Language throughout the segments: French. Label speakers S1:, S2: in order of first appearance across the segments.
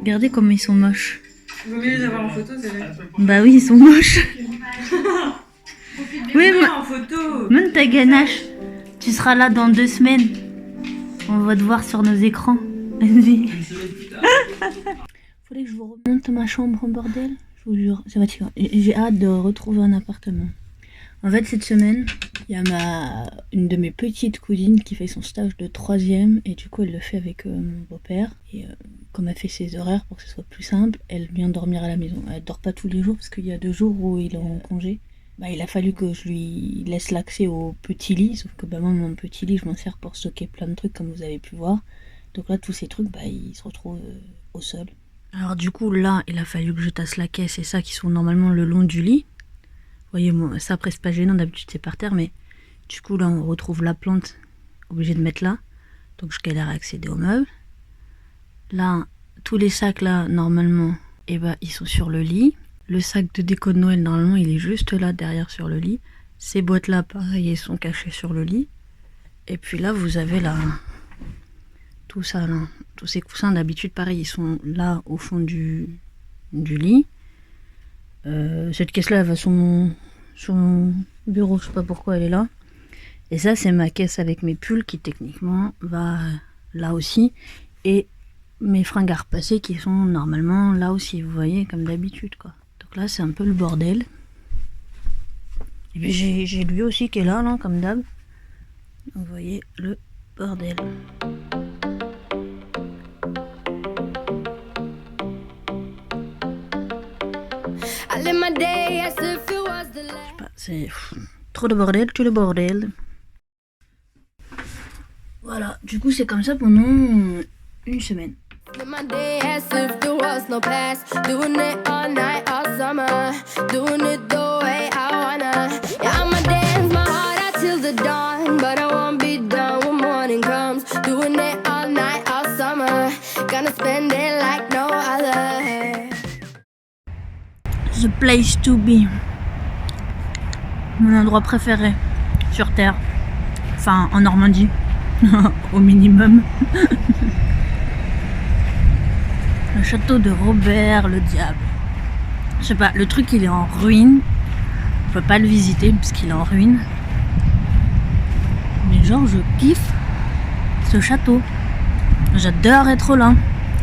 S1: Regardez comment ils sont moches.
S2: Il vaut mieux les avoir en photo, c'est vrai.
S1: Bah oui, ils sont moches. Oui,
S2: En photo.
S1: même ta ganache, tu seras là dans 2 semaines. On va te voir sur nos écrans. Vas-y. Faudrait que je vous remonte ma chambre en bordel. Je vous jure, ça va te faire. J'ai hâte de retrouver un appartement. En fait, cette semaine, il y a une de mes petites cousines qui fait son stage de 3e et du coup, elle le fait avec mon beau-père. Et comme elle fait ses horaires pour que ce soit plus simple, elle vient dormir à la maison. Elle dort pas tous les jours parce qu'il y a 2 jours où il est en congé. Bah, il a fallu que je lui laisse l'accès au petit lit, sauf que bah, moi, mon petit lit, je m'en sers pour stocker plein de trucs comme vous avez pu voir. Donc là, tous ces trucs, bah, ils se retrouvent au sol. Alors du coup, là, il a fallu que je tasse la caisse et ça qui sont normalement le long du lit. Vous voyez, moi, ça après c'est pas gênant, d'habitude c'est par terre, mais du coup là on retrouve la plante, obligée de mettre là. Donc je galère à accéder aux meubles. Là, tous les sacs là, normalement, eh ben, ils sont sur le lit. Le sac de déco de Noël, normalement, il est juste là, derrière sur le lit. Ces boîtes là, pareil, elles sont cachées sur le lit. Et puis là, vous avez là, tout ça là, tous ces coussins d'habitude, pareil, ils sont là au fond du lit. Cette caisse-là, elle va sur mon bureau, je sais pas pourquoi elle est là. Et ça, c'est ma caisse avec mes pulls qui, techniquement, va là aussi. Et mes fringues à repasser qui sont normalement là aussi, vous voyez, comme d'habitude, quoi. Donc là, c'est un peu le bordel. Et puis j'ai lui aussi qui est là, comme d'hab. Vous voyez le bordel. C'est trop de bordel, tout le bordel. Voilà, du coup c'est comme ça pendant une semaine. The place to be. Mon endroit préféré sur Terre. Enfin, en Normandie. Au minimum. Le château de Robert le Diable. Je sais pas, le truc il est en ruine. On peut pas le visiter parce qu'il est en ruine. Mais genre, je kiffe ce château. J'adore être là.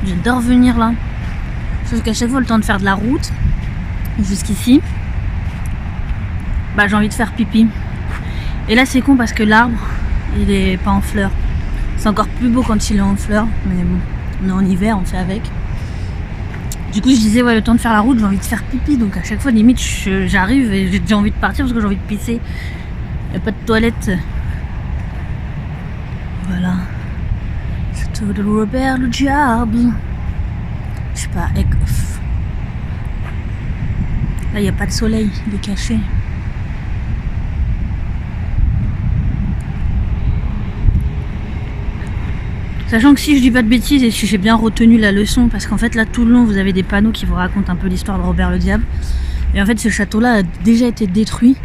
S1: J'adore venir là. Sauf qu'à chaque fois, le temps de faire de la route, jusqu'ici, bah j'ai envie de faire pipi. Et là c'est con parce que l'arbre il est pas en fleurs. C'est encore plus beau quand il est en fleurs, mais bon, on est en hiver, on fait avec. Du coup je disais ouais, le temps de faire la route, j'ai envie de faire pipi, donc à chaque fois limite j'arrive et j'ai déjà envie de partir parce que j'ai envie de pisser. Il n'y a pas de toilette. Voilà. Château de Robert le Diable. Je sais pas, là il n'y a pas de soleil, il est caché. Sachant que si je dis pas de bêtises et si j'ai bien retenu la leçon, parce qu'en fait là tout le long vous avez des panneaux qui vous racontent un peu l'histoire de Robert le Diable. Et en fait ce château là a déjà été détruit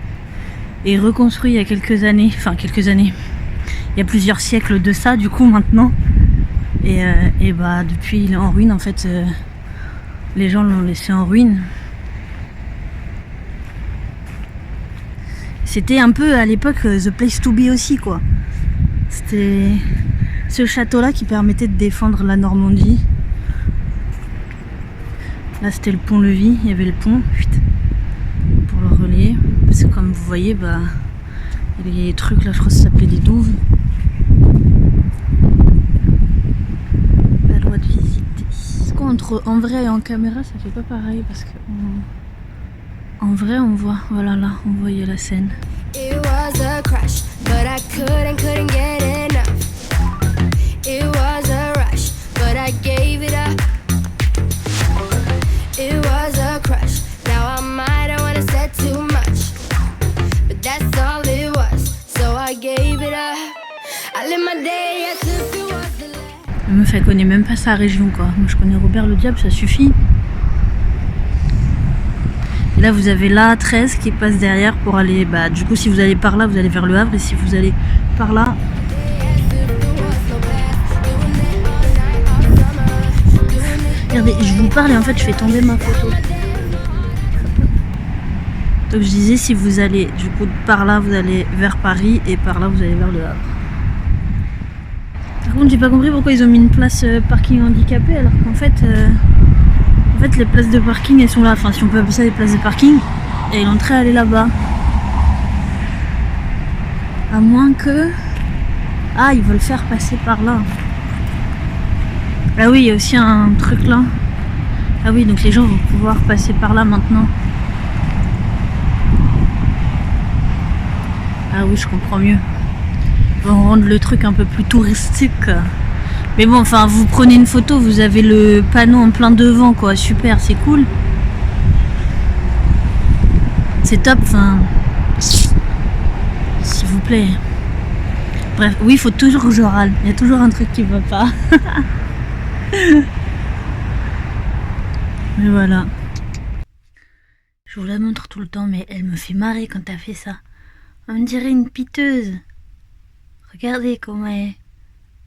S1: et reconstruit il y a quelques années, il y a plusieurs siècles de ça du coup maintenant. Et bah depuis il est en ruine en fait, les gens l'ont laissé en ruine. C'était un peu à l'époque the place to be aussi quoi. C'était ce château-là qui permettait de défendre la Normandie. Là c'était le pont-levis, il y avait le pont pour le relier. Parce que comme vous voyez, bah il y a des trucs là, je crois que ça s'appelait des douves. Pas le droit de visiter. Parce qu'entre en vrai et en caméra ça fait pas pareil parce que en vrai on voit, voilà là, on voyait la scène. It was a crush, but I couldn't get enough. It was a rush, but I gave it up. It was a crush, now I might have wanna said too much, but that's all it was, so I gave it up. I live my day as if it was the last. La meuf elle connaît même pas sa région quoi. Moi je connais Robert le Diable, ça suffit. Et là vous avez la 13 qui passe derrière pour aller, bah du coup si vous allez par là vous allez vers le Havre et si vous allez par là Regardez, je vous parle et en fait je fais tomber ma photo. Donc je disais, si vous allez du coup par là vous allez vers Paris et par là vous allez vers Le Havre. Par contre j'ai pas compris pourquoi ils ont mis une place parking handicapée alors qu'en fait, les places de parking elles sont là, enfin si on peut appeler ça des places de parking, et l'entrée elle est là-bas. À moins que... Ah, ils veulent faire passer par là. Ah oui, il y a aussi un truc là. Ah oui, donc les gens vont pouvoir passer par là maintenant. Ah oui, je comprends mieux. Ils vont rendre le truc un peu plus touristique. Mais bon, enfin, vous prenez une photo, vous avez le panneau en plein devant, quoi. Super, c'est cool. C'est top, enfin... S'il vous plaît. Bref, oui, il faut toujours que je râle. Il y a toujours un truc qui va pas. Mais voilà. Je vous la montre tout le temps, mais elle me fait marrer quand t'as fait ça. On me dirait une piteuse. Regardez comment elle est.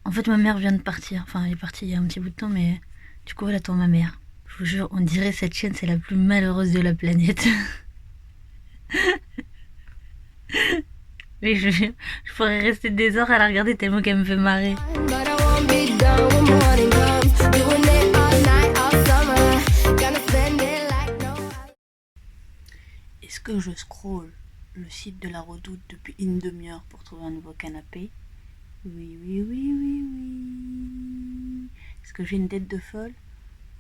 S1: En fait, ma mère vient de partir. Enfin, elle est partie il y a un petit bout de temps, mais du coup, elle attend ma mère. Je vous jure, on dirait cette chaîne, c'est la plus malheureuse de la planète. Mais je pourrais rester des heures à la regarder tellement qu'elle me fait marrer. Est-ce que je scrolle le site de la Redoute depuis une demi-heure pour trouver un nouveau canapé? Oui, oui, oui, oui, oui. Est-ce que j'ai une tête de folle?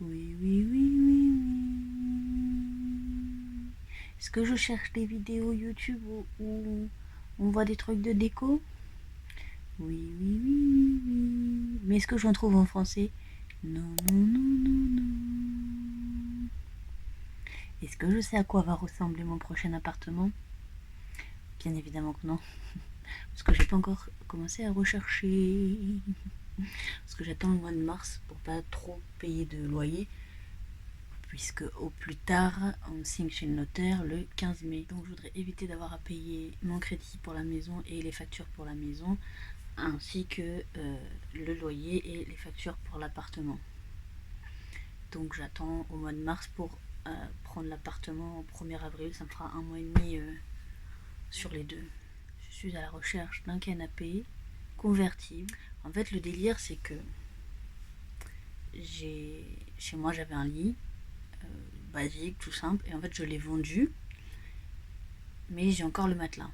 S1: Oui, oui, oui, oui, oui. Est-ce que je cherche des vidéos YouTube où on voit des trucs de déco? Oui, oui, oui, oui, oui. Mais est-ce que j'en trouve en français? Non, non, non, non, non. Est-ce que je sais à quoi va ressembler mon prochain appartement? Bien évidemment que non. Parce que j'ai pas encore commencé à rechercher. Parce que j'attends le mois de mars pour pas trop payer de loyer. Puisque au plus tard, on signe chez le notaire le 15 mai. Donc je voudrais éviter d'avoir à payer mon crédit pour la maison et les factures pour la maison, ainsi que le loyer et les factures pour l'appartement. Donc j'attends au mois de mars pour prendre l'appartement au 1er avril. Ça me fera un mois et demi sur les deux. Je suis à la recherche d'un canapé convertible. En fait, le délire, c'est que chez moi, j'avais un lit basique, tout simple, et en fait, je l'ai vendu, mais j'ai encore le matelas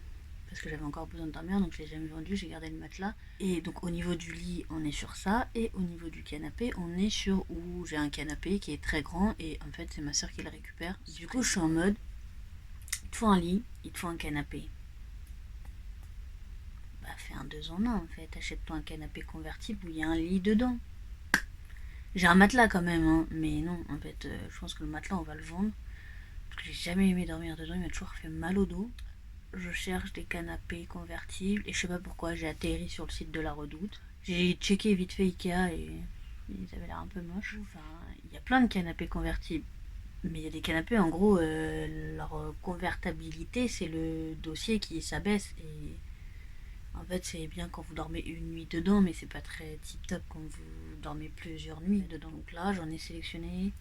S1: parce que j'avais encore besoin de dormir, donc je l'ai jamais vendu, j'ai gardé le matelas. Et donc au niveau du lit, on est sur ça, et au niveau du canapé, on est sur où j'ai un canapé qui est très grand, et en fait, c'est ma soeur qui le récupère. Du coup, je suis en mode, il te faut un lit, il te faut un canapé. Bah, fais un 2 en 1 en fait, achète-toi un canapé convertible où il y a un lit dedans. J'ai un matelas quand même, hein, mais non, en fait, je pense que le matelas, on va le vendre. Parce que j'ai jamais aimé dormir dedans, il m'a toujours fait mal au dos. Je cherche des canapés convertibles, et je sais pas pourquoi, j'ai atterri sur le site de la Redoute. J'ai checké vite fait Ikea, et ils avaient l'air un peu moches. Enfin, il y a plein de canapés convertibles. Mais il y a des canapés, en gros, leur convertibilité, c'est le dossier qui s'abaisse. Et en fait, c'est bien quand vous dormez une nuit dedans, mais c'est pas très tip top quand vous dormez plusieurs nuits dedans. Donc là, j'en ai sélectionné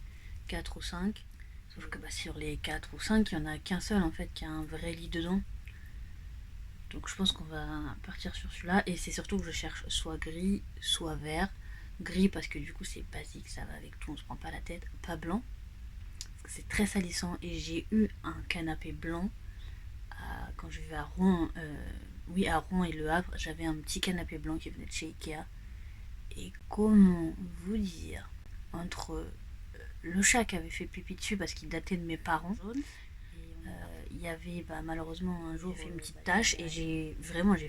S1: 4 ou 5. Sauf que sur les 4 ou 5, il n'y en a qu'un seul en fait qui a un vrai lit dedans. Donc je pense qu'on va partir sur celui-là. Et c'est surtout que je cherche soit gris, soit vert. Gris parce que du coup c'est basique, ça va avec tout, on se prend pas la tête. Pas blanc, parce que c'est très salissant. Et j'ai eu un canapé blanc quand je vivais à Rouen. À Rouen et Le Havre, j'avais un petit canapé blanc qui venait de chez Ikea. Et comment vous dire, entre le chat qui avait fait pipi dessus parce qu'il datait de mes parents, il y avait malheureusement un jour fait une petite tache, et j'ai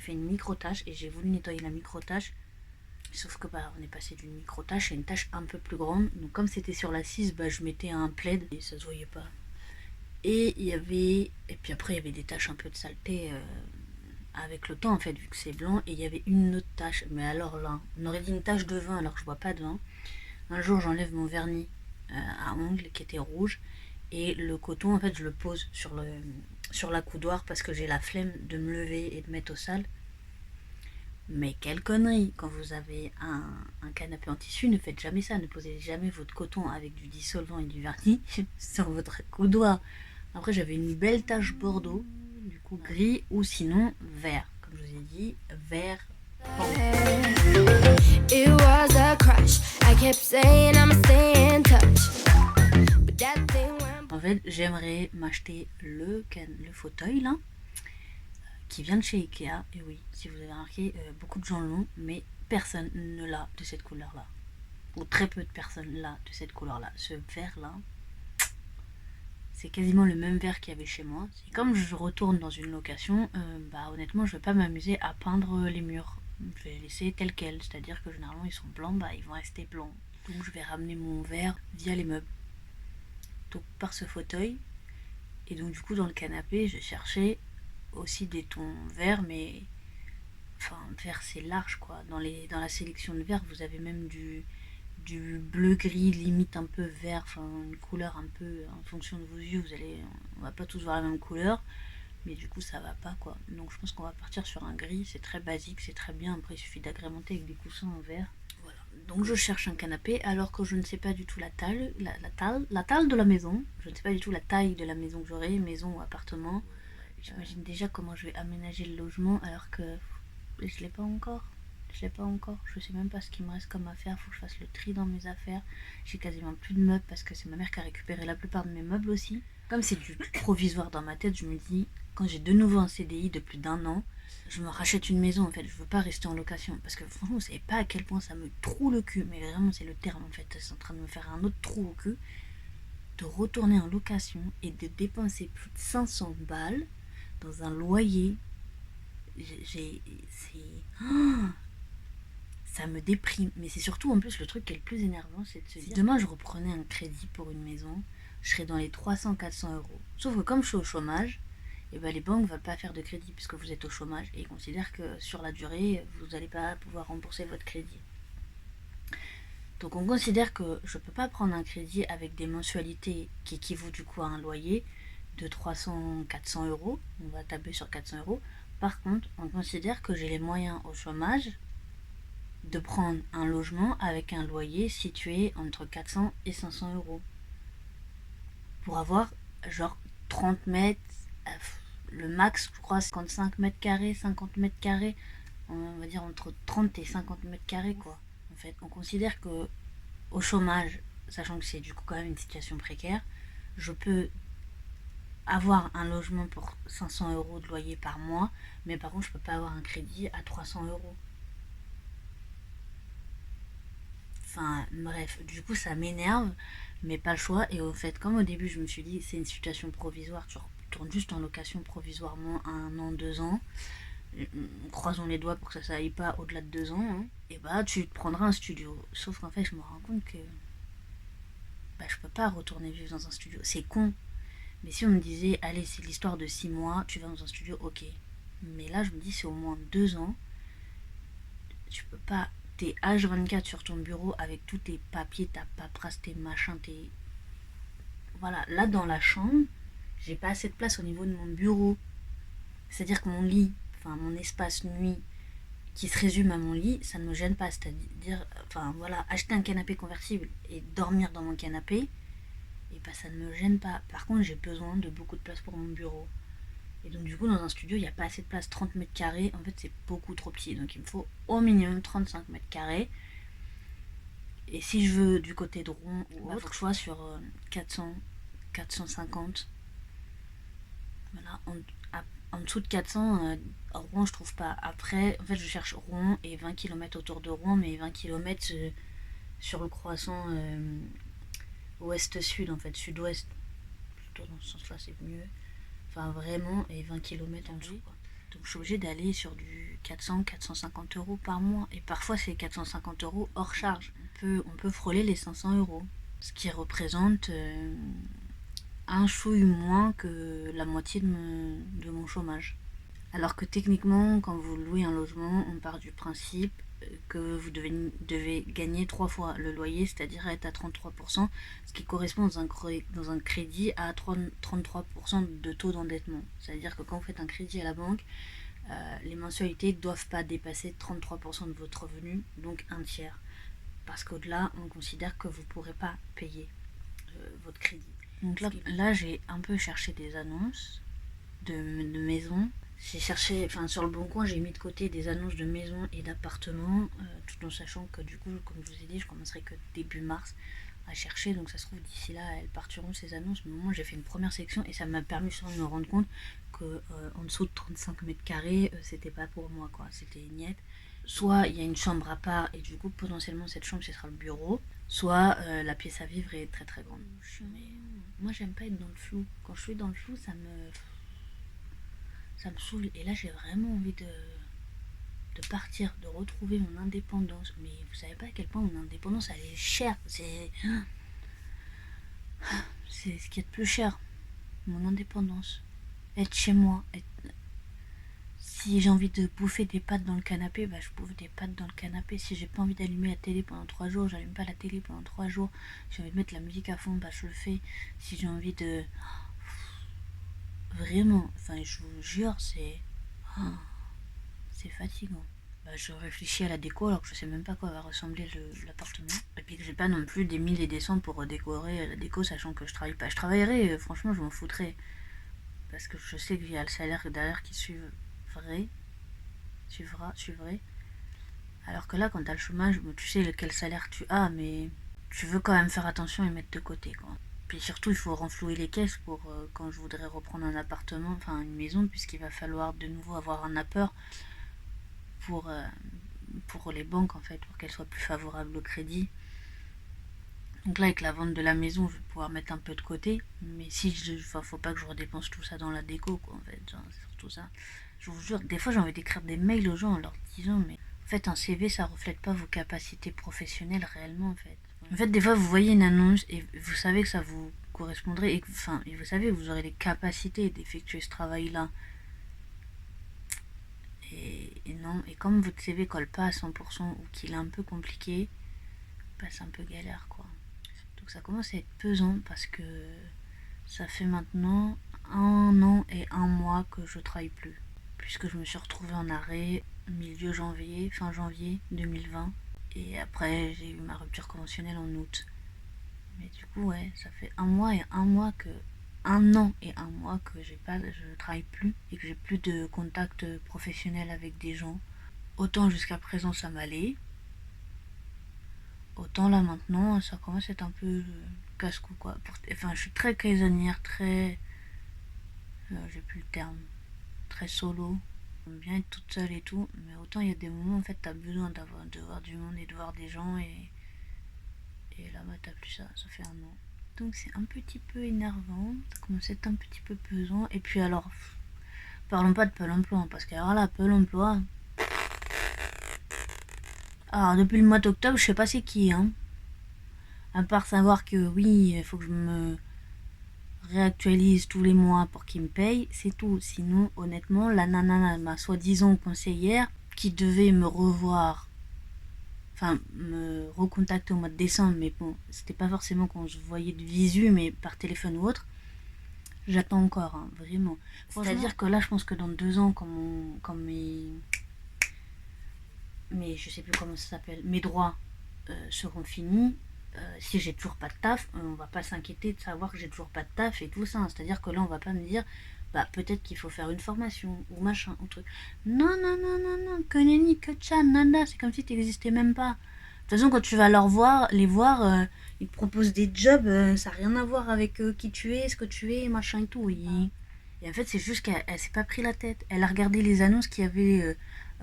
S1: fait une micro tache, et j'ai voulu nettoyer la micro tache, sauf que on est passé d'une micro tache à une tache un peu plus grande. Donc comme c'était sur l'assise, je mettais un plaid et ça se voyait pas. Et puis après il y avait des taches un peu de saleté avec le temps en fait, vu que c'est blanc. Et il y avait une autre tache, mais alors là on aurait dit une tache de vin alors que je bois pas de vin. Un jour j'enlève mon vernis à ongles qui était rouge, et le coton en fait je le pose sur la coudoir parce que j'ai la flemme de me lever et de mettre au sale. Mais quelle connerie! Quand vous avez un canapé en tissu, ne faites jamais ça. Ne posez jamais votre coton avec du dissolvant et du vernis sur votre coudoir. Après, j'avais une belle tache bordeaux, du coup gris ou sinon vert. Comme je vous ai dit, vert.
S3: It was a crush. I kept saying I'ma stay in touch. But that thing went.
S1: En fait, j'aimerais m'acheter le fauteuil là, qui vient de chez Ikea. Et oui, si vous avez remarqué, beaucoup de gens l'ont, mais personne ne l'a de cette couleur là. Ou très peu de personnes l'a de cette couleur là. Ce vert là, c'est quasiment le même vert qu'il y avait chez moi. Et comme je retourne dans une location, honnêtement, je vais pas m'amuser à peindre les murs. Je vais les laisser tels quels, c'est-à-dire que généralement ils sont blancs, ils vont rester blancs. Donc je vais ramener mon vert via les meubles. Donc par ce fauteuil. Et donc du coup dans le canapé, j'ai cherché aussi des tons verts, mais enfin vert c'est large quoi. Dans la sélection de verts, vous avez même du bleu gris limite un peu vert, enfin une couleur un peu en fonction de vos yeux. On va pas tous voir la même couleur, mais du coup ça va pas quoi. Donc je pense qu'on va partir sur un gris, c'est très basique, c'est très bien. Après il suffit d'agrémenter avec des coussins en verre. Voilà. Donc je cherche un canapé alors que je ne sais pas du tout la taille de la maison. Je ne sais pas du tout la taille de la maison que j'aurai, maison ou appartement. J'imagine déjà comment je vais aménager le logement alors que je l'ai pas encore. Je sais même pas ce qu'il me reste comme affaire. Faut que je fasse le tri dans mes affaires. J'ai quasiment plus de meubles parce que c'est ma mère qui a récupéré la plupart de mes meubles aussi. Comme c'est du provisoire dans ma tête, je me dis, quand j'ai de nouveau un CDI de plus d'1 an, je me rachète une maison en fait. Je veux pas rester en location parce que franchement, vous savez pas à quel point ça me troue le cul. Mais vraiment, c'est le terme en fait. C'est en train de me faire un autre trou au cul. De retourner en location et de dépenser plus de 500 balles dans un loyer. Ça me déprime. Mais c'est surtout en plus le truc qui est le plus énervant, c'est de se dire, si demain je reprenais un crédit pour une maison, je serais dans les 300-400 euros. Sauf que comme je suis au chômage, les banques ne veulent pas faire de crédit puisque vous êtes au chômage et ils considèrent que sur la durée, vous n'allez pas pouvoir rembourser votre crédit. Donc on considère que je ne peux pas prendre un crédit avec des mensualités qui équivaut du coup à un loyer de 300-400 euros. On va taper sur 400 euros. Par contre, on considère que j'ai les moyens au chômage de prendre un logement avec un loyer situé entre 400 et 500 euros. Pour avoir genre 30 mètres, le max je crois 55 mètres carrés, 50 mètres carrés, on va dire entre 30 et 50 mètres carrés quoi. En fait, on considère que au chômage, sachant que c'est du coup quand même une situation précaire, je peux avoir un logement pour 500 euros de loyer par mois, mais par contre je peux pas avoir un crédit à 300 euros. Enfin bref, du coup ça m'énerve, mais pas le choix. Et au fait, comme au début je me suis dit c'est une situation provisoire, tu retournes juste en location provisoirement 1 an, 2 ans, croisons les doigts pour que ça aille pas au-delà de 2 ans, hein. Et tu te prendras un studio. Sauf qu'en fait je me rends compte que je peux pas retourner vivre dans un studio, c'est con. Mais si on me disait allez c'est l'histoire de 6 mois, tu vas dans un studio, ok. Mais là je me dis c'est au moins 2 ans, tu peux pas. T'es H24 sur ton bureau avec tous tes papiers, ta paperasse, tes machins, tes... Voilà, là dans la chambre, j'ai pas assez de place au niveau de mon bureau. C'est-à-dire que mon lit, enfin mon espace nuit, qui se résume à mon lit, ça ne me gêne pas. C'est-à-dire, acheter un canapé convertible et dormir dans mon canapé, et ça ne me gêne pas. Par contre, j'ai besoin de beaucoup de place pour mon bureau. Et donc du coup dans un studio il n'y a pas assez de place, 30 mètres carrés, en fait c'est beaucoup trop petit, donc il me faut au minimum 35 mètres carrés. Et si je veux du côté de Rouen ou autre, faut que je sois sur 400, 450. Voilà, en dessous de 400, Rouen je trouve pas. Après, en fait je cherche Rouen et 20 km autour de Rouen, mais 20 km sur le croissant ouest-sud en fait, sud-ouest. Plutôt dans ce sens là c'est mieux. Enfin vraiment, et 20 km en dessous quoi. Donc je suis obligée d'aller sur du 400-450 euros par mois. Et parfois c'est 450 euros hors charge. On peut frôler les 500 euros. Ce qui représente un chouille moins que la moitié de mon chômage. Alors que techniquement, quand vous louez un logement, on part du principe que vous devez gagner 3 fois le loyer, c'est-à-dire être à 33%, ce qui correspond dans un crédit à 33% de taux d'endettement. C'est-à-dire que quand vous faites un crédit à la banque, les mensualités ne doivent pas dépasser 33% de votre revenu, donc un tiers. Parce qu'au-delà, on considère que vous ne pourrez pas payer votre crédit. Donc là, j'ai un peu cherché des annonces de maisons. J'ai cherché, enfin sur le Bon Coin, j'ai mis de côté des annonces de maisons et d'appartements, tout en sachant que du coup, comme je vous ai dit, je commencerai que début mars à chercher. Donc ça se trouve, d'ici là, elles partiront ces annonces. Mais au moins, j'ai fait une première section et ça m'a permis de me rendre compte que en dessous de 35 mètres carrés, c'était pas pour moi, quoi. C'était niette. Soit il y a une chambre à part et du coup, potentiellement, cette chambre, ce sera le bureau. Soit la pièce à vivre est très très grande. Mais moi, j'aime pas être dans le flou. Quand je suis dans le flou, ça me saoule. Et là, j'ai vraiment envie de partir, de retrouver mon indépendance. Mais vous savez pas à quel point mon indépendance, elle est chère. C'est ce qu'il y a de plus cher. Mon indépendance. Être chez moi. Si j'ai envie de bouffer des pâtes dans le canapé, bah je bouffe des pâtes dans le canapé. Si j'ai pas envie d'allumer la télé pendant 3 jours, j'allume pas la télé pendant 3 jours. Si j'ai envie de mettre la musique à fond, bah je le fais. Si j'ai envie de... Vraiment, enfin je vous jure, c'est fatigant. Bah, je réfléchis à la déco alors que je sais même pas quoi va ressembler l'appartement. Et puis que j'ai pas non plus des 1000 et des cents pour décorer la déco, sachant que je travaille pas. Je travaillerai, franchement, je m'en foutrais. Parce que je sais qu'il y a le salaire derrière qui suivrait. Alors que là, quand t'as le chômage, tu sais quel salaire tu as, mais tu veux quand même faire attention et mettre de côté, quoi. Puis surtout, il faut renflouer les caisses pour quand je voudrais reprendre un appartement, enfin une maison, puisqu'il va falloir de nouveau avoir un apport pour les banques, en fait, pour qu'elles soient plus favorables au crédit. Donc là, avec la vente de la maison, je vais pouvoir mettre un peu de côté, mais si faut pas que je redépense tout ça dans la déco, quoi, en fait, genre, c'est surtout ça. Je vous jure, des fois, j'ai envie d'écrire des mails aux gens en leur disant, mais en fait, un CV, ça reflète pas vos capacités professionnelles réellement, en fait. En fait, des fois, vous voyez une annonce et vous savez que ça vous correspondrait, et vous savez que vous aurez les capacités d'effectuer ce travail-là. Et non, et comme votre CV colle pas à 100% ou qu'il est un peu compliqué, bah, c'est un peu galère, quoi. Donc ça commence à être pesant parce que ça fait maintenant 1 an et 1 mois que je travaille plus. Puisque je me suis retrouvée en arrêt fin janvier 2020. Et après, j'ai eu ma rupture conventionnelle en août. Mais du coup, ouais, ça fait 1 an et 1 mois que je travaille plus et que j'ai plus de contact professionnel avec des gens. Autant jusqu'à présent ça m'allait, autant là maintenant ça commence à être un peu casse-cou, quoi. Enfin, je suis très casanière, très... j'ai plus le terme. Très solo. J'aime bien être toute seule et tout, mais autant il y a des moments en fait t'as besoin de voir du monde et de voir des gens et là bah t'as plus ça, ça fait 1 an. Donc c'est un petit peu énervant, ça commence à être un petit peu pesant. Et puis alors, parlons pas de Pôle emploi, parce que alors là, Pôle emploi... Alors depuis le mois d'octobre, je sais pas c'est qui, hein. À part savoir que oui, il faut que je me réactualise tous les mois pour qu'il me paye, c'est tout. Sinon, honnêtement, la nana, ma soi-disant conseillère, qui devait me revoir, enfin me recontacter au mois de décembre, mais bon, c'était pas forcément qu'on se voyait de visu, mais par téléphone ou autre, j'attends encore, hein, vraiment. C'est-à-dire que là, je pense que dans 2 ans, quand je sais plus comment ça s'appelle, mes droits seront finis, si j'ai toujours pas de taf, on va pas s'inquiéter de savoir que j'ai toujours pas de taf et tout ça. C'est-à-dire que là, on va pas me dire, bah peut-être qu'il faut faire une formation ou machin ou truc. Non, non, non, non, non, que nenni, que tcha, nada, c'est comme si t'existais même pas. De toute façon, quand tu vas les voir, ils te proposent des jobs, ça n'a rien à voir avec qui tu es, ce que tu es, machin et tout. Et en fait, c'est juste qu'elle s'est pas pris la tête. Elle a regardé les annonces qu'il y avait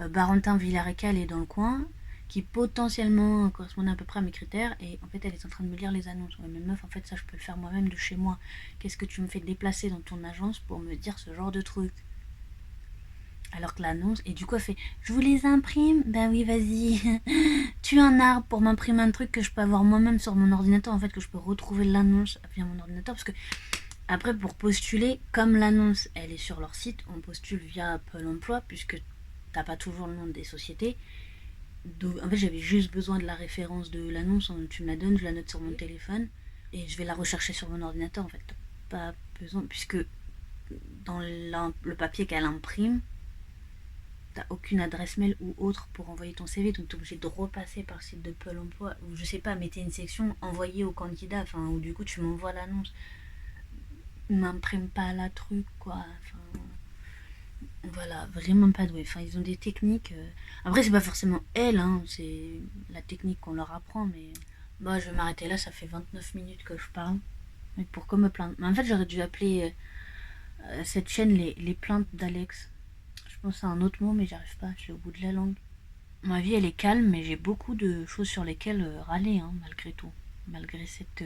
S1: Barentin, Villarecal et dans le coin, qui potentiellement correspondaient à peu près à mes critères. Et en fait, elle est en train de me lire les annonces. Ouais, mais meuf, en fait, ça, je peux le faire moi-même de chez moi. Qu'est-ce que tu me fais déplacer dans ton agence pour me dire ce genre de truc? Alors que l'annonce, et du coup elle fait, je vous les imprime. Ben oui, vas-y. Tu un arbre pour m'imprimer un truc que je peux avoir moi-même sur mon ordinateur, en fait, que je peux retrouver l'annonce via mon ordinateur. Parce que après, pour postuler, comme l'annonce elle est sur leur site, on postule via Pôle emploi, puisque t'as pas toujours le nom des sociétés. Donc, en fait, j'avais juste besoin de la référence de l'annonce, tu me la donnes, je la note sur mon téléphone et je vais la rechercher sur mon ordinateur. En fait, pas besoin, puisque dans le papier qu'elle imprime, t'as aucune adresse mail ou autre pour envoyer ton CV, donc t'es obligé de repasser par le site de Pôle emploi, ou je sais pas, mettez une section envoyer aux candidats, enfin, où du coup tu m'envoies l'annonce. M'imprime pas la truc, quoi. Enfin, voilà, vraiment pas doué. Enfin, ils ont des techniques. Après, c'est pas forcément elle, hein, c'est la technique qu'on leur apprend, mais. Bah, je vais m'arrêter là, ça fait 29 minutes que je parle. Mais pourquoi me plaindre? Mais en fait, j'aurais dû appeler cette chaîne les plaintes d'Alex. Je pense à un autre mot, mais j'arrive pas, je suis au bout de la langue. Ma vie, elle est calme, mais j'ai beaucoup de choses sur lesquelles râler, hein, malgré tout. Malgré cette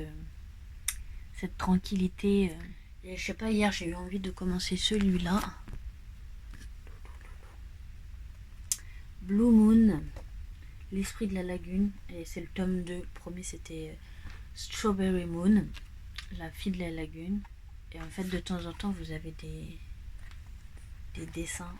S1: tranquillité. Et je sais pas, hier, j'ai eu envie de commencer celui-là. Blue Moon, l'esprit de la lagune. Et c'est le tome 2. Le premier, c'était Strawberry Moon, la fille de la lagune. Et en fait, de temps en temps, vous avez des dessins.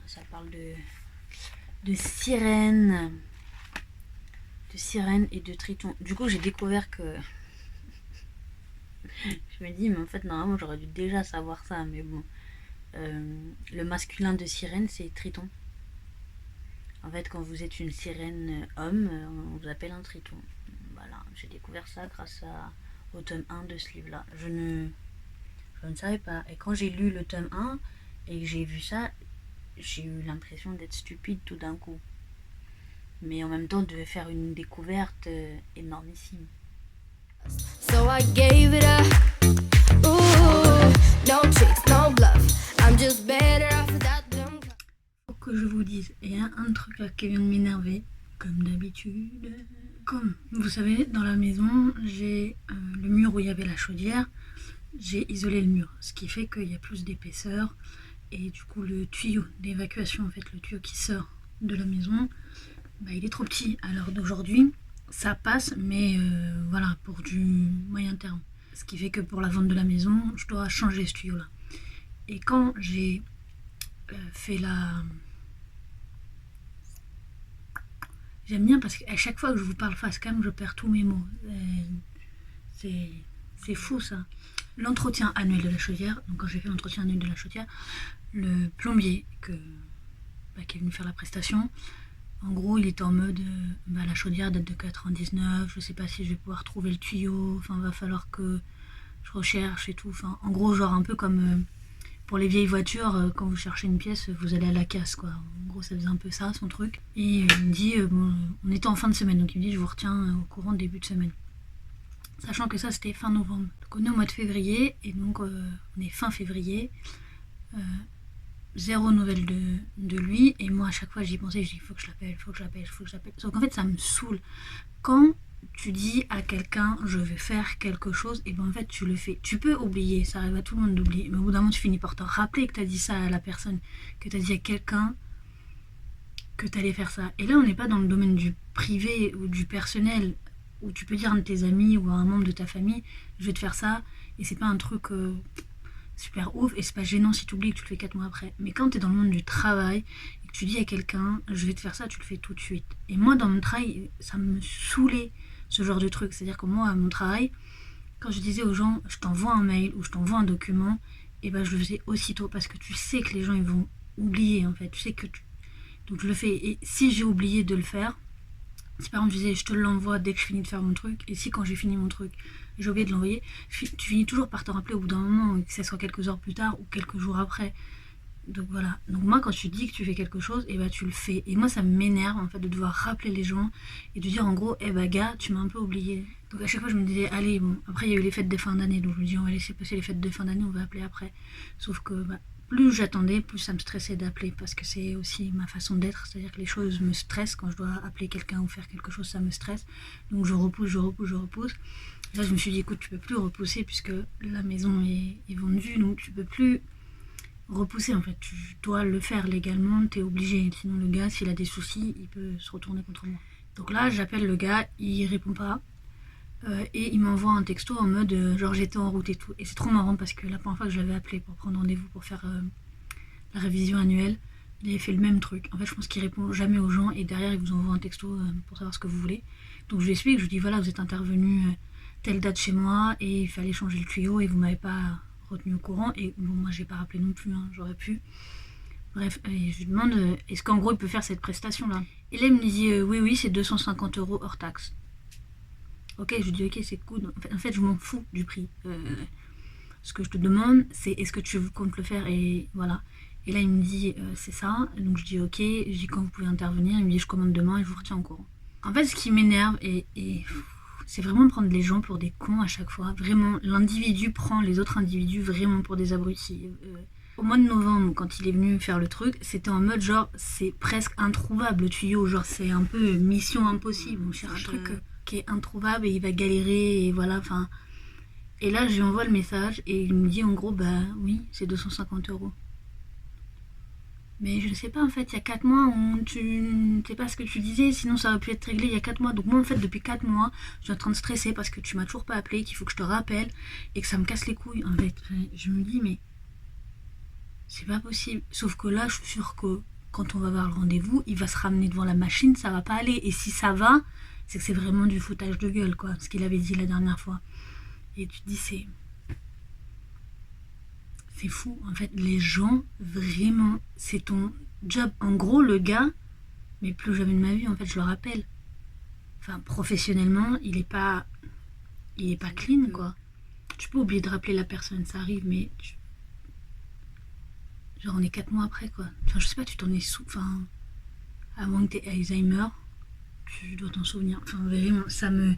S1: Ça parle de sirènes. De sirènes et de tritons. Du coup, j'ai découvert que... Je me dis, mais en fait, normalement, j'aurais dû déjà savoir ça. Mais bon. Le masculin de sirène, c'est triton. En fait, quand vous êtes une sirène homme, on vous appelle un triton. Voilà, j'ai découvert ça grâce au tome 1 de ce livre-là. Je ne savais pas. Et quand j'ai lu le tome 1 et que j'ai vu ça, j'ai eu l'impression d'être stupide tout d'un coup. Mais en même temps, je devais faire une découverte énormissime.
S3: So I gave it up. Ooh, no tricks, no bluff. I'm just better off without them.
S1: Faut que je vous dise, il y a un truc là qui vient de m'énerver, comme d'habitude. Comme vous savez, dans la maison, j'ai le mur où il y avait la chaudière, j'ai isolé le mur, ce qui fait qu'il y a plus d'épaisseur. Et du coup, le tuyau d'évacuation, en fait, le tuyau qui sort de la maison, bah, il est trop petit. À l'heure d'aujourd'hui, ça passe, mais voilà, pour du moyen terme. Ce qui fait que pour la vente de la maison, je dois changer ce tuyau-là. Et quand j'ai fait la... J'aime bien parce qu'à chaque fois que je vous parle face cam, je perds tous mes mots. C'est fou ça. L'entretien annuel de la chaudière, donc quand j'ai fait l'entretien annuel de la chaudière, le plombier qui est venu faire la prestation, en gros il était en mode la chaudière date de 99, je sais pas si je vais pouvoir trouver le tuyau, enfin va falloir que je recherche et tout, enfin en gros genre un peu comme pour les vieilles voitures, quand vous cherchez une pièce, vous allez à la casse quoi. En gros ça faisait un peu ça son truc. Et il me dit, on était en fin de semaine, donc il me dit je vous retiens au courant début de semaine. Sachant que ça c'était fin novembre. Donc on est au mois de février et donc on est fin février. Zéro nouvelle de lui, et moi à chaque fois j'y pensais, je dis faut que je l'appelle. Sauf qu'en fait ça me saoule. Quand tu dis à quelqu'un je vais faire quelque chose, et ben en fait tu le fais. Tu peux oublier, ça arrive à tout le monde d'oublier, mais au bout d'un moment tu finis par te rappeler que t'as dit ça à la personne, que t'as dit à quelqu'un que t'allais faire ça. Et là on n'est pas dans le domaine du privé ou du personnel, où tu peux dire à un de tes amis ou à un membre de ta famille je vais te faire ça, et c'est pas un truc super ouf, et c'est pas gênant si tu oublies que tu le fais 4 mois après. Mais quand tu es dans le monde du travail et que tu dis à quelqu'un je vais te faire ça, tu le fais tout de suite. Et moi dans mon travail, ça me saoulait ce genre de truc. C'est-à-dire que moi à mon travail, quand je disais aux gens je t'envoie un mail ou je t'envoie un document, et ben je le faisais aussitôt parce que tu sais que les gens ils vont oublier en fait. Tu sais que donc je le fais. Et si j'ai oublié de le faire, si par exemple je disais je te l'envoie dès que je finis de faire mon truc, et si quand j'ai fini mon truc j'ai oublié de l'envoyer, tu finis toujours par te rappeler au bout d'un moment, que ce soit quelques heures plus tard ou quelques jours après. Donc voilà. Donc moi quand tu dis que tu fais quelque chose, et bah tu le fais. Et moi ça m'énerve en fait de devoir rappeler les gens et de dire en gros gars tu m'as un peu oublié. Donc à chaque fois je me disais allez bon, après il y a eu les fêtes de fin d'année, donc je me dis on va laisser passer les fêtes de fin d'année, on va appeler après. Sauf que plus j'attendais, plus ça me stressait d'appeler, parce que c'est aussi ma façon d'être, c'est-à-dire que les choses me stressent. Quand je dois appeler quelqu'un ou faire quelque chose, ça me stresse. Donc je repousse. Là je me suis dit écoute, tu peux plus repousser puisque la maison est vendue, donc tu peux plus repousser en fait, tu dois le faire légalement, t'es obligé, sinon le gars s'il a des soucis il peut se retourner contre moi. Donc là j'appelle le gars, il répond pas, et il m'envoie un texto en mode genre j'étais en route et tout. Et c'est trop marrant parce que la première fois que je l'avais appelé pour prendre rendez-vous pour faire la révision annuelle, il avait fait le même truc. En fait je pense qu'il répond jamais aux gens et derrière il vous envoie un texto pour savoir ce que vous voulez. Donc je lui explique, je lui dis voilà vous êtes intervenu telle date chez moi et il fallait changer le tuyau et vous m'avez pas retenu au courant. Et bon, moi j'ai pas rappelé non plus, hein, j'aurais pu. Bref, et je lui demande est-ce qu'en gros il peut faire cette prestation là. Et là il me dit oui, c'est 250 € hors taxe. Ok, je lui dis ok, c'est cool. En fait, je m'en fous du prix. Ce que je te demande, c'est est-ce que tu comptes le faire et voilà. Et là, il me dit c'est ça. Donc je dis ok, je dis quand vous pouvez intervenir. Il me dit je commande demain et je vous retiens au courant. En fait, ce qui m'énerve, c'est vraiment prendre les gens pour des cons à chaque fois. Vraiment, l'individu prend les autres individus vraiment pour des abrutis. Au mois de novembre, quand il est venu faire le truc, c'était en mode genre c'est presque introuvable le tuyau. Genre c'est un peu mission impossible. On cherche un truc qui est introuvable et il va galérer et voilà, enfin. Et là, je lui envoie le message et il me dit en gros, bah oui, c'est 250 €. Mais je ne sais pas, en fait, il y a 4 mois, tu ne sais pas ce que tu disais, sinon ça aurait pu être réglé il y a 4 mois. Donc moi, en fait, depuis 4 mois, je suis en train de stresser parce que tu m'as toujours pas appelé, qu'il faut que je te rappelle et que ça me casse les couilles. En fait, je me dis, mais c'est pas possible. Sauf que là, je suis sûre que quand on va avoir le rendez-vous, il va se ramener devant la machine, ça va pas aller. Et si ça va, c'est que c'est vraiment du foutage de gueule, quoi, ce qu'il avait dit la dernière fois. Et tu te dis, c'est fou. En fait, les gens, vraiment, c'est ton job. En gros, le gars, mais plus jamais de ma vie, en fait, je le rappelle. Enfin, professionnellement, il est pas clean, quoi. Tu peux oublier de rappeler la personne, ça arrive, mais genre, on est 4 mois après, quoi. Enfin, je sais pas, tu t'en es sous... Enfin, à moins que t'aies Alzheimer, tu dois t'en souvenir. Enfin, vraiment, ça me...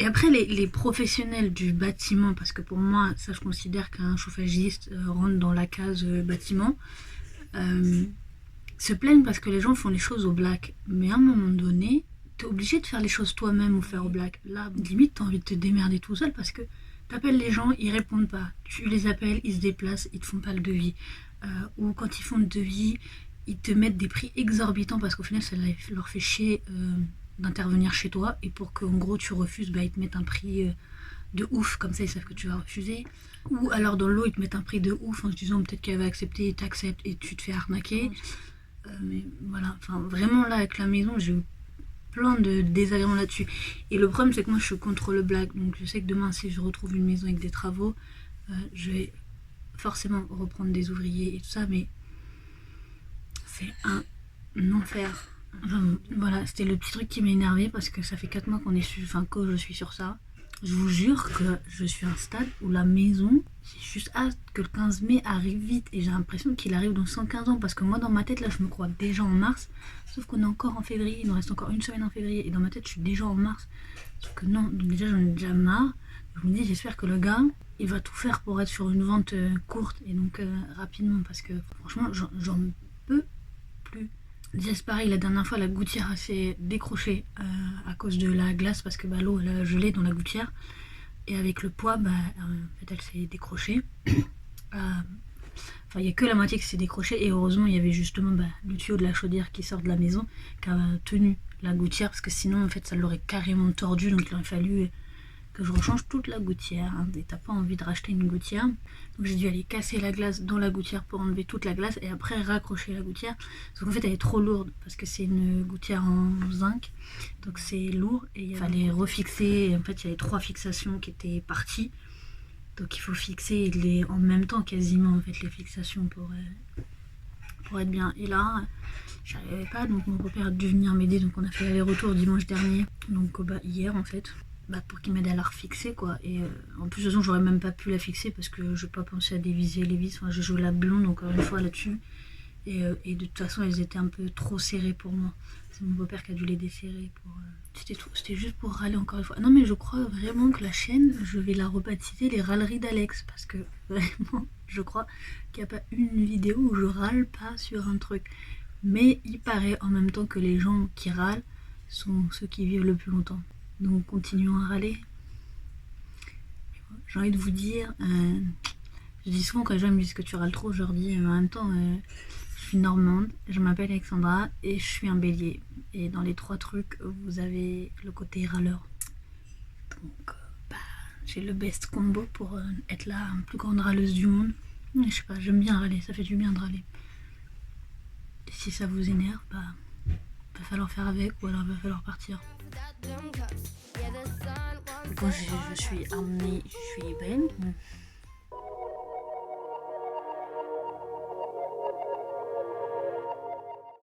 S1: Et après, les professionnels du bâtiment, parce que pour moi, ça, je considère qu'un chauffagiste rentre dans la case bâtiment, se plaignent parce que les gens font les choses au black. Mais à un moment donné, t'es obligé de faire les choses toi-même ou faire au black. Là, limite, t'as envie de te démerder tout seul parce que t'appelles les gens, ils répondent pas. Tu les appelles, ils se déplacent, ils te font pas le devis. Ou quand ils font le devis, ils te mettent des prix exorbitants parce qu'au final, ça leur fait chier d'intervenir chez toi. Et pour qu'en gros, tu refuses, bah, ils te mettent un prix de ouf, comme ça ils savent que tu vas refuser. Ou alors dans l'eau, ils te mettent un prix de ouf en se disant peut-être qu'elle va accepter et t'acceptes et tu te fais arnaquer. Mais voilà, enfin vraiment là avec la maison, j'ai eu plein de désagréments là-dessus. Et le problème, c'est que moi je suis contre le black. Donc je sais que demain, si je retrouve une maison avec des travaux, je vais forcément reprendre des ouvriers et tout ça, mais c'est un enfer. Enfin, voilà, c'était le petit truc qui m'a énervé parce que ça fait 4 mois que je suis sur ça. Je vous jure que je suis à un stade où la maison, j'ai juste hâte que le 15 mai arrive vite et j'ai l'impression qu'il arrive dans 115 ans parce que moi dans ma tête là je me crois déjà en mars, sauf qu'on est encore en février, il nous reste encore une semaine en février et dans ma tête je suis déjà en mars. Sauf que non, donc déjà j'en ai déjà marre. Je me dis j'espère que le gars il va tout faire pour être sur une vente courte et donc rapidement parce que franchement j'en peux plus. Déjà c'est pareil, la dernière fois la gouttière s'est décrochée à cause de la glace parce que bah, l'eau elle a gelé dans la gouttière et avec le poids bah, en fait, elle s'est décrochée. Enfin il n'y a que la moitié qui s'est décrochée et heureusement il y avait justement bah, le tuyau de la chaudière qui sort de la maison qui a tenu la gouttière parce que sinon en fait ça l'aurait carrément tordu, donc il aurait fallu que je rechange toute la gouttière hein, et t'as pas envie de racheter une gouttière, donc j'ai dû aller casser la glace dans la gouttière pour enlever toute la glace et après raccrocher la gouttière parce qu'en fait elle est trop lourde parce que c'est une gouttière en zinc donc c'est lourd et il fallait refixer et en fait il y avait 3 fixations qui étaient parties donc il faut fixer les en même temps quasiment en fait les fixations pour être bien. Et là j'arrivais pas donc mon beau-père a dû venir m'aider donc on a fait l'aller-retour dimanche dernier donc bah, hier en fait bah, pour qu'il m'aide à la refixer quoi. Et en plus de toute façon j'aurais même pas pu la fixer parce que je n'ai pas pensé à déviser les vis, enfin, j'ai joué la blonde encore une fois là-dessus et de toute façon elles étaient un peu trop serrées pour moi, c'est mon beau-père qui a dû les desserrer pour... C'était juste pour râler encore une fois. Non mais je crois vraiment que la chaîne je vais la rebaptiser les râleries d'Alex parce que vraiment je crois qu'il n'y a pas une vidéo où je râle pas sur un truc, mais il paraît en même temps que les gens qui râlent sont ceux qui vivent le plus longtemps. Donc continuons à râler. J'ai envie de vous dire, je dis souvent quand les gens me disent que tu râles trop, je leur dis en même temps, je suis normande, je m'appelle Alexandra et je suis un bélier. Et dans les 3 trucs, vous avez le côté râleur. Donc bah, j'ai le best combo pour être la plus grande râleuse du monde. Je sais pas, j'aime bien râler, ça fait du bien de râler. Et si ça vous énerve, bah va falloir faire avec ou alors va falloir partir. quand je suis amenée, je suis belle.